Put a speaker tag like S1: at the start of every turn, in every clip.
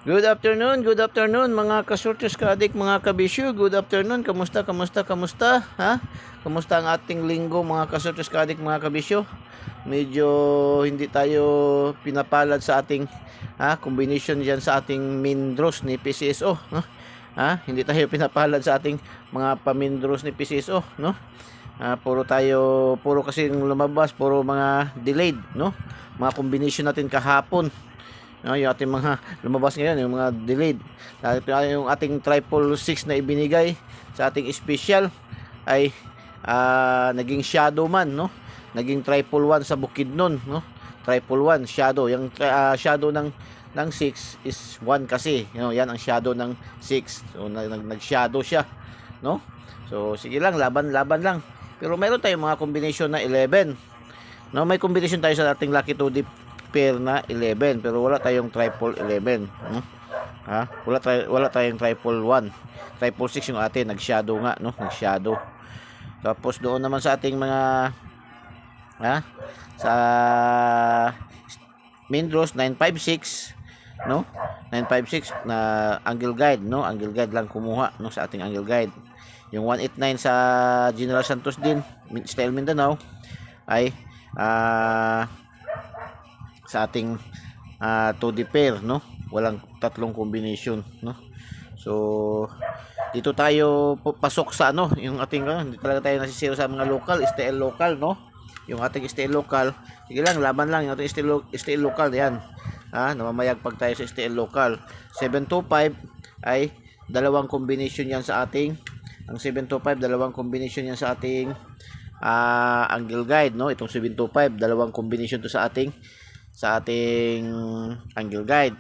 S1: Good afternoon mga kasurtis kaadik, mga kabisyo. Good afternoon. Kamusta? Ha? Kamusta ang ating linggo mga kasurtis kaadik, mga kabisyo? Medyo hindi tayo pinapalad sa ating combination diyan sa ating main draws ni PCSO, no? Hindi tayo pinapalad sa ating mga pamindros ni PCSO, no? Puro kasi lumabas, puro mga delayed, no? Mga combination natin kahapon. Yung ating mga lumabas ngayon, yung mga delayed. Yung ating triple 6 na ibinigay sa ating special ay naging shadow man, no? Naging triple 1 sa Bukidnon, no? Triple 1 shadow. Yung shadow ng 6 is 1 kasi, yan ang shadow ng 6. So nag-shadow siya, no? So sige lang, laban lang. Pero meron tayong mga combination na 11. No, may combination tayo sa ating lucky 2 deep pair na 11, pero wala tayong triple 11. Wala tayong triple 1. Triple 6 yung atin, nag-shadow nga, no? Nag-shadow. Tapos doon naman sa ating mga sa main draws 956, no? 956 na angle guide, no? Angle guide lang kumuha, no, sa ating angle guide. Yung 189 sa General Santos din, style Mindanao ay sa ating 2D pair, no? Walang tatlong combination, no? So dito tayo pasok sa yung ating hindi talaga tayo nasisiro sa mga local, STL local, no? Yung ating STL local, sige lang, laban lang yung ating STL local, yan. Namamayag pag tayo sa STL local. 725 ay dalawang combination yan sa ating, ang 725 dalawang combination yan sa ating angle guide, no? Itong 725 dalawang combination to sa ating angle guide.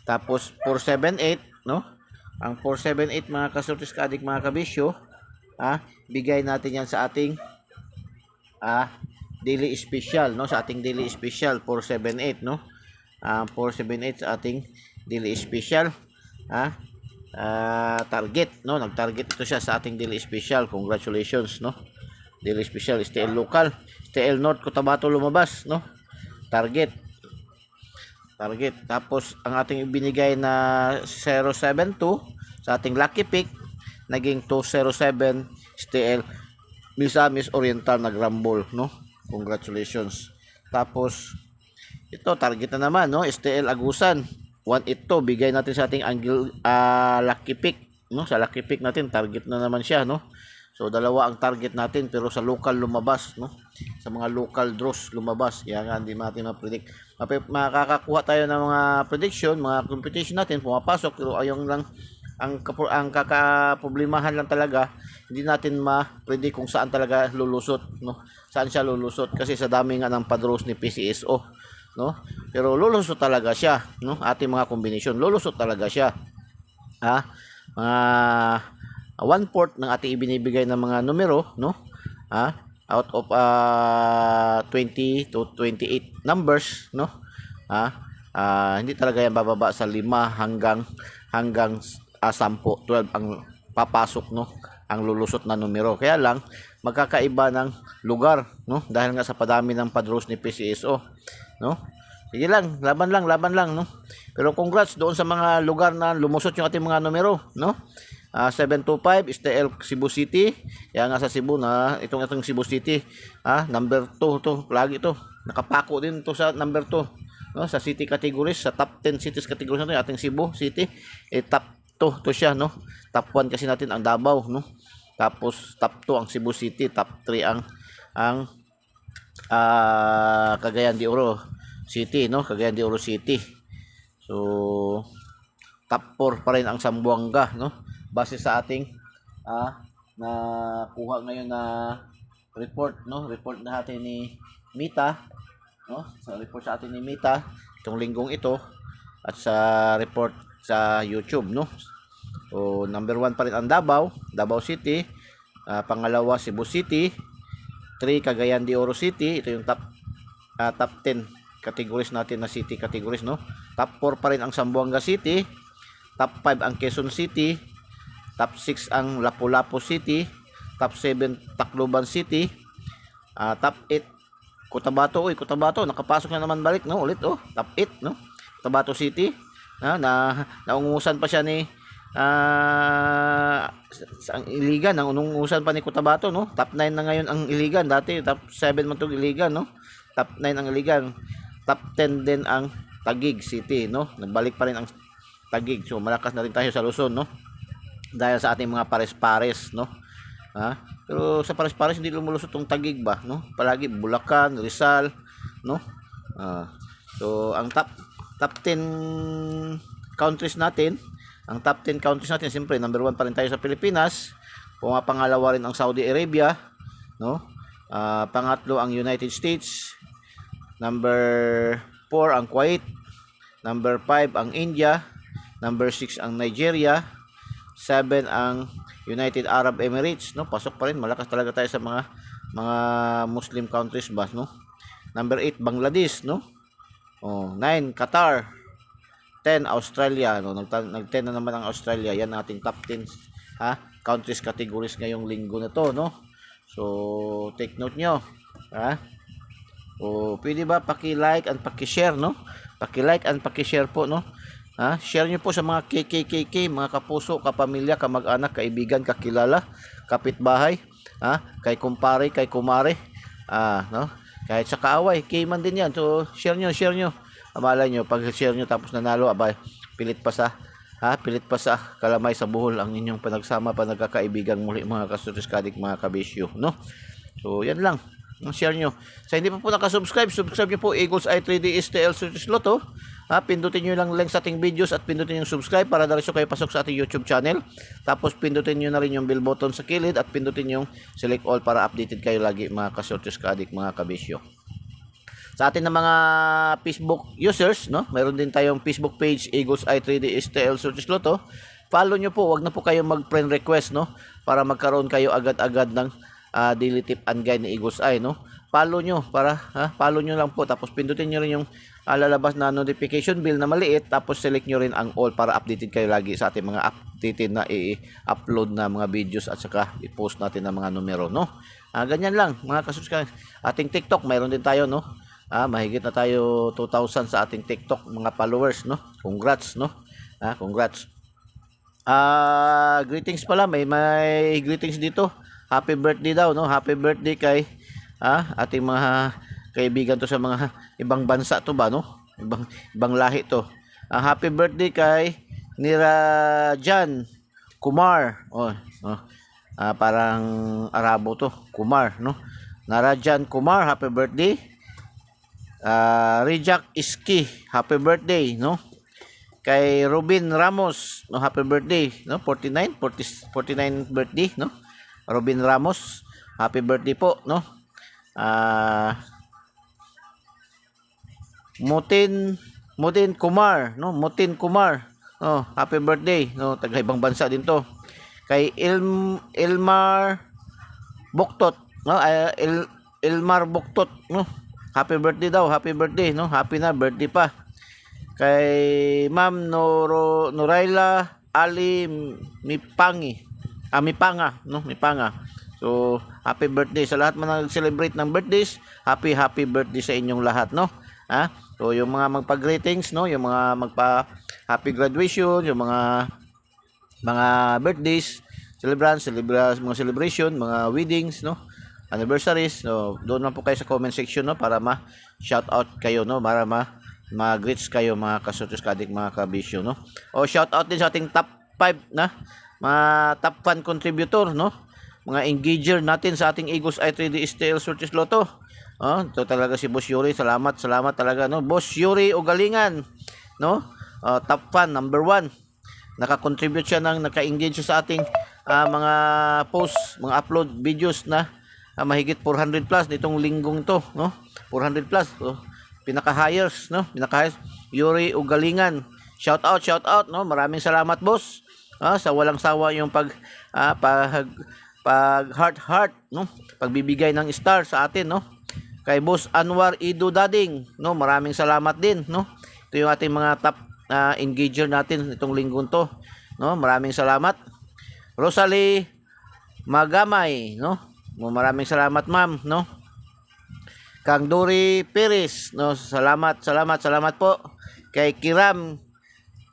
S1: Tapos 478, no? Ang 478 mga kasurtis kaadik, mga kabisyo, bigay natin yan sa ating daily special, no? Sa ating daily special 478, no? 478 sa ating daily special, target, no? Nag-target ito siya sa ating daily special. Congratulations, no? Daily special STL local, STL North Cotabato lumabas, no? Target. Tapos ang ating ibinigay na 072 sa ating lucky pick, naging 207 STL Misamis Oriental na Grambol, no? Congratulations. Tapos ito, target na naman, no? STL Agusan 182, bigay natin sa ating angle lucky pick, no? Sa lucky pick natin, target na naman siya, no? So dalawa ang target natin, pero sa local lumabas, no? Sa mga local draws lumabas. Kaya nga hindi natin ma-predict. Makakakuha tayo ng mga prediction, mga competition natin pumapasok, pero ayong lang ang kakaproblemahan lang talaga, hindi natin ma-predict kung saan talaga lulusot, no? Saan siya lulusot, kasi sa dami nga ng padros ni PCSO, no? Pero lulusot talaga siya, no? Ating mga combination, lulusot talaga siya. Mga 1/4 ng ating ibinibigay ng mga numero, no? Out of 20 to 28 numbers, no? Hindi talaga yan bababa sa 5 hanggang 10, 12 ang papasok, no? Ang lulusot na numero. Kaya lang magkakaiba ng lugar, no? Dahil nga sa padami ng padros ni PCSO, no? Sige lang, laban lang, no? Pero congrats doon sa mga lugar na lumusot yung ating mga numero, no? 725 STL Cebu City. Yan nga sa Cebu, na itong Cebu City, number 2 to, lagi to. Nakapako din to sa number 2, no? Sa city categories, sa top 10 cities categories natin, ating Cebu City, top 2 to siya, no? Top 1 kasi natin ang Davao, no? Tapos top 2 ang Cebu City, top 3 ang Cagayan de Oro City, no? Cagayan de Oro City. So top 4 pa rin ang Zamboanga, no? Base sa ating nakuha ngayon na report, no? Report na natin ni Mita, no? Sa report sa atin ni Mita itong linggong ito, at sa report sa YouTube, no? So number 1 pa rin ang Davao City, pangalawa Cebu City, 3 Cagayan de Oro City. Ito yung top 10 categories natin na city categories, no? Top 4 pa rin ang Zamboanga City, top 5 ang Quezon City, top 6 ang Lapu-Lapu City, top 7 Tacloban City, top 8 Cotabato. Cotabato nakapasok na naman balik, no? Ulit, top 8, no? Cotabato City, naungusan pa siya ni sa Iligan, naungusan pa ni Cotabato, no? Top 9 na ngayon ang Iligan, dati top 7 man tong Iligan, no? Top 9 ang Iligan, top 10 din ang Taguig City, no? Nagbalik pa rin ang Taguig, so malakas na rin tayo sa Luzon, no? Dahil sa ating mga pares-pares, no? Pero sa pares-pares hindi lumulusot tong Taguig ba, no? Palagi Bulacan, Rizal, no? So ang top 10 countries natin, siyempre number 1 pa rin tayo sa Pilipinas. Pangalawa rin ang Saudi Arabia, no? Pangatlo ang United States, number 4 ang Kuwait, number 5 ang India, number 6 ang Nigeria, 7 ang United Arab Emirates, no? Pasok pa rin, malakas talaga tayo sa mga Muslim countries ba, no? Number 8 Bangladesh, no? 9 Qatar, 10 Australia, no? Nag-10 na naman ang Australia. Yan ang ating top 10 countries categories ngayong linggo na to, no? So take note nyo, pwede ba paki-like and paki-share, no? Paki-like and paki-share po, no? Share nyo po sa mga KKKK, mga kapuso, kapamilya, kamag-anak, kaibigan, kakilala, kapitbahay, kay kumpare, kay kumare, no? Kahit sa kaaway, man din yan. So share nyo. Malay nyo, pag share nyo tapos nanalo, abay, pilit pa sa kalamay sa buhol ang inyong panagsama, panagkakaibigan muli, mga kasutis kadik, mga kabisyo, no? So yan lang, share nyo. Sa hindi pa po nakasubscribe, subscribe nyo po Eagles Eye 3D STL Surtis Lotto. Pindutin nyo lang link sa ating videos at pindutin yung subscribe para diretso kayo pasok sa ating YouTube channel. Tapos pindutin nyo na rin yung bell button sa kilid at pindutin yung select all para updated kayo lagi, mga kasurtis kadik, mga kabisyo. Sa atin ng mga Facebook users, no? Mayroon din tayong Facebook page, Eagles Eye 3D STL Surtis Lotto. Follow nyo po, wag na po kayo mag-friend request, no? Para magkaroon kayo agad-agad ng daily tip and guide ni Eagles Eye, no? Follow nyo, follow nyo lang po. Tapos pindutin nyo rin yung lalabas na notification bell na maliit. Tapos select nyo rin ang all para updated kayo lagi sa ating mga updated na i-upload na mga videos at saka i-post natin ng mga numero, no? Ganyan lang, mga kasuskan. Ating TikTok, mayroon din tayo, no? Mahigit na tayo 2,000 sa ating TikTok mga followers, no? Congrats, no? Congrats. Greetings pala, may greetings dito. Happy birthday daw, no? Happy birthday kay ating mga kaibigan to sa mga ibang bansa to ba, no? Ibang lahi to. Happy birthday kay Nirajan Kumar. Parang Arabo to, Kumar, no? Narajan Kumar, happy birthday. Rejak Iski, happy birthday, no? Kay Robin Ramos, no, happy birthday, no? 49 birthday, no? Robin Ramos, happy birthday po, no? Mutin Kumar, no? Mutin Kumar, no, happy birthday, no? Taga ibang bansa din to. Kay Elmar Buktot, no? Elmar Buktot, no? Happy birthday daw, happy birthday, no? Happy na birthday pa. Kay Ma'am Noraila Ali Mipanga, no? Mipanga. So, happy birthday sa lahat mga nag-celebrate ng birthdays. Happy birthday sa inyong lahat, no? So, yung mga magpa-greetings, no? Yung mga magpa-happy graduation, yung mga birthdays, mga celebration, mga weddings, no? Anniversaries, no? Doon lang po kayo sa comment section, no? Para ma-shout out kayo, no? Para ma-greets kayo, mga kasutos kadik, mga kabisyo, no? O shout out din sa ating top 5 na mga top fan contributor, no? Mga engager natin sa ating Eagles Eye 3D STL Surtis Lotto. Ito talaga si Boss Yuri, salamat talaga, no? Boss Yuri Ugalingan, no? Top fan number 1. Naka-contribute siya naka-engage sa ating mga post, mga upload videos na mahigit 400 plus nitong linggong to, no? 400 plus. So, pinaka-hires, no? Yuri Ugalingan. Shout out, no? Maraming salamat, boss. Sa walang sawa yung pag heart, no? Pagbibigay ng star sa atin, no? Kay Boss Anwar Ido Dading, no? Maraming salamat din, no? Ito yung ating mga top engager natin itong linggong to, no? Maraming salamat. Rosalie Magamay, no? Maraming salamat, ma'am, no? Kang Dory Perez, no? Salamat po. Kay Kiram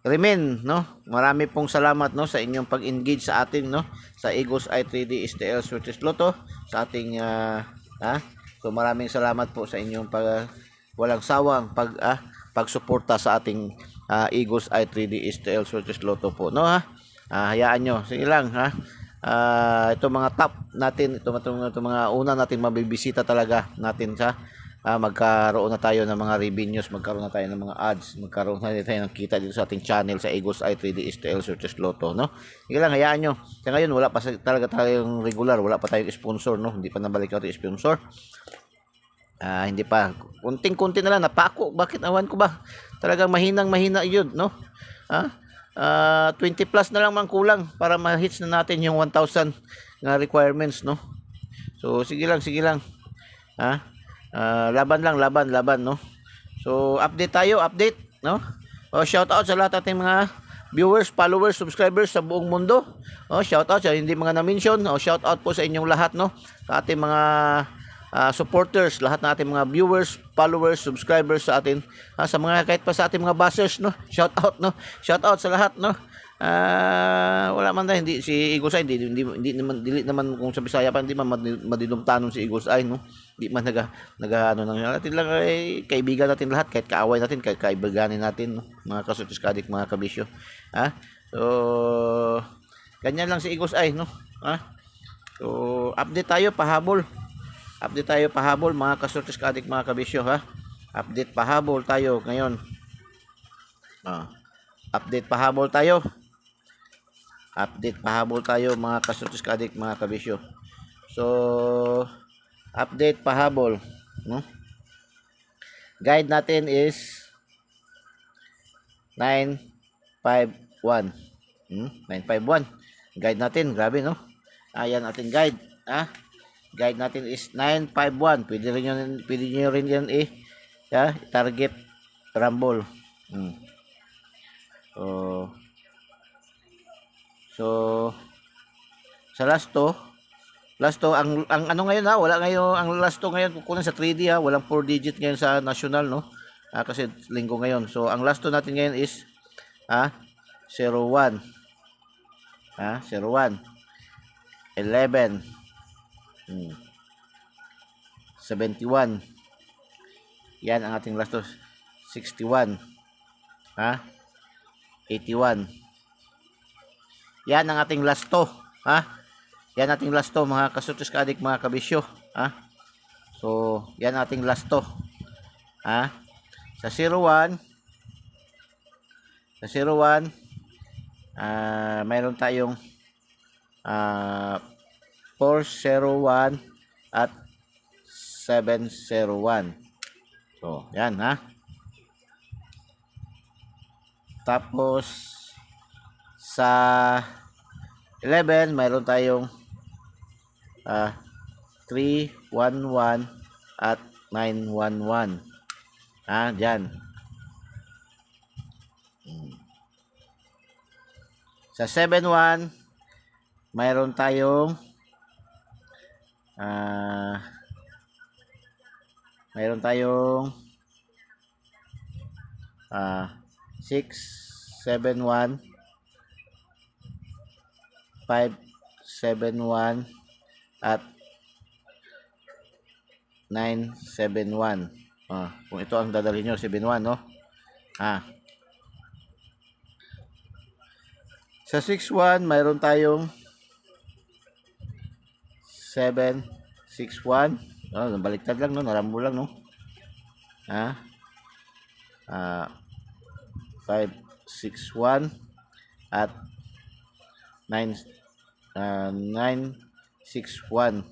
S1: Remain, no? Marami pong salamat, no, sa inyong pag-engage sa atin, no, sa Eagles Eye 3D STL Swedish Lotto sa ating so maraming salamat po sa inyong walang sawang pagsuporta sa ating Eagles Eye 3D STL Swedish Lotto po, no, ha. Hayaan nyo, sige lang, ha. Ito mga top natin, ito mga una natin mabibisita talaga natin sa magkaroon na tayo ng mga revenues, magkaroon na tayo ng mga ads, magkaroon na tayo ng kita dito sa ating channel sa Eagles Eye 3D STL Swedish Lotto, no. Sige lang, hayaan nyo. Sa ngayon wala pa talaga tayong regular, wala pa tayong sponsor, no. Hindi pa nabalik yung sponsor. Hindi pa. Kunting-kunti na lang napako. Bakit awan ko ba? Talagang mahina 'yun, no. 20 plus na lang man kulang para ma-hits na natin yung 1,000 na requirements, no. So sige lang. Laban lang, no. So update tayo, no. Shout out sa lahat ating mga viewers, followers, subscribers sa buong mundo. Shout out sa hindi mga na-mention. Shout out po sa inyong lahat, no. Sa ating mga supporters, lahat ng ating mga viewers, followers, subscribers sa atin, sa mga kahit pa sa ating mga bashers, no. Shout out, no. Shout out sa lahat, no. Wala man na hindi si Eagles Eye hindi naman kung sa Bisaya pa hindi man madidumtanon si Eagles Eye, no. Hindi man ano nang natin lang ay kaibigan natin lahat, kahit kaaway natin, kahit kaibiganin natin, no? Mga kasutis kadik, mga kabisyo. So ganyan lang si Eagles Eye, no. So update tayo pahabol mga kasutis kadik, mga kabisyo, update pahabol tayo ngayon. Update pahabol tayo mga kasutis kadik, mga kabisyo. So update pahabol, no? Guide natin is 951. 951. Guide natin, grabe, no? Ayan ating guide, guide natin is 951. Pwede nyo rin yan target rumble. So sa last to ang ano ngayon, wala ngayon ang last to ngayon kukunin sa 3D, walang 4 digit ngayon sa national, no. Kasi linggo ngayon. So ang last to natin ngayon is 01. 01 11 71. Yan ang ating last to. 61 81. Yan ang ating last to, yan ating last to, mga kasutis kadik, mga kabisyo, so yan ating last to, sa 01 mayroon tayong 401 at 701. So yan, tapos sa 11 mayroon tayong 311 at 911. Diyan. Sa 71 mayroon tayong 671 571 at 971. Kung ito ang dadalhin nyo, 71, no. Sa 61 mayroon tayong 761. Baliktad lang, no, narambo lang, no. 561 at 961.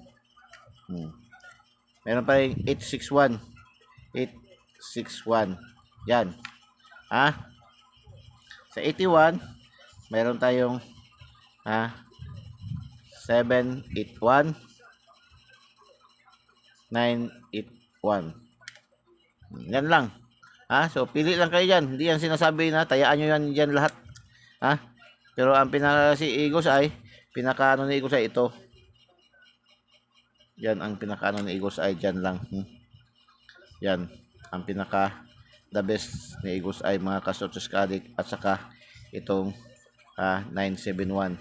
S1: Meron pa rin 861. Yan. Sa 81 meron tayong 781 981. Yan lang. So pili lang kayo dyan. Hindi yan sinasabi na tayaan nyo yan dyan lahat. Pero ang si Eagles Eye, pinakaano ni Eagles Eye ito. Yan ang pinakaano ni Eagles Eye, dyan lang. Yan ang pinaka the best ni Eagles Eye, mga kasutis kadik, at saka itong 971.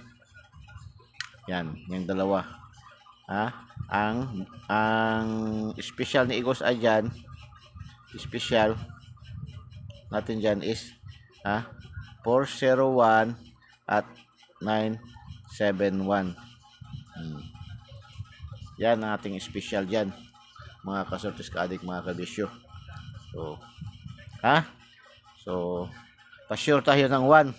S1: Yan, yung dalawa. Ang special ni Igos ay dyan, special natin dyan is 401 at 971. Yan ang ating special dyan, mga kasortis kaadik, mga kabisyo. So, so pa-sure tayo ng 1.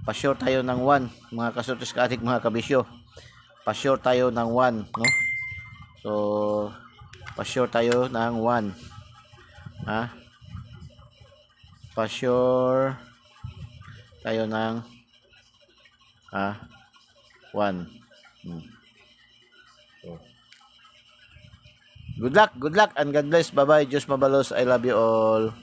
S1: Pa-sure tayo ng 1, mga kasortis kaadik, mga kabisyo. Pa-sure tayo ng 1, no? So, pa-sure tayo ng 1. Pa-sure tayo ng 1. So, good luck and God bless. Bye-bye. Diyos mabalos. I love you all.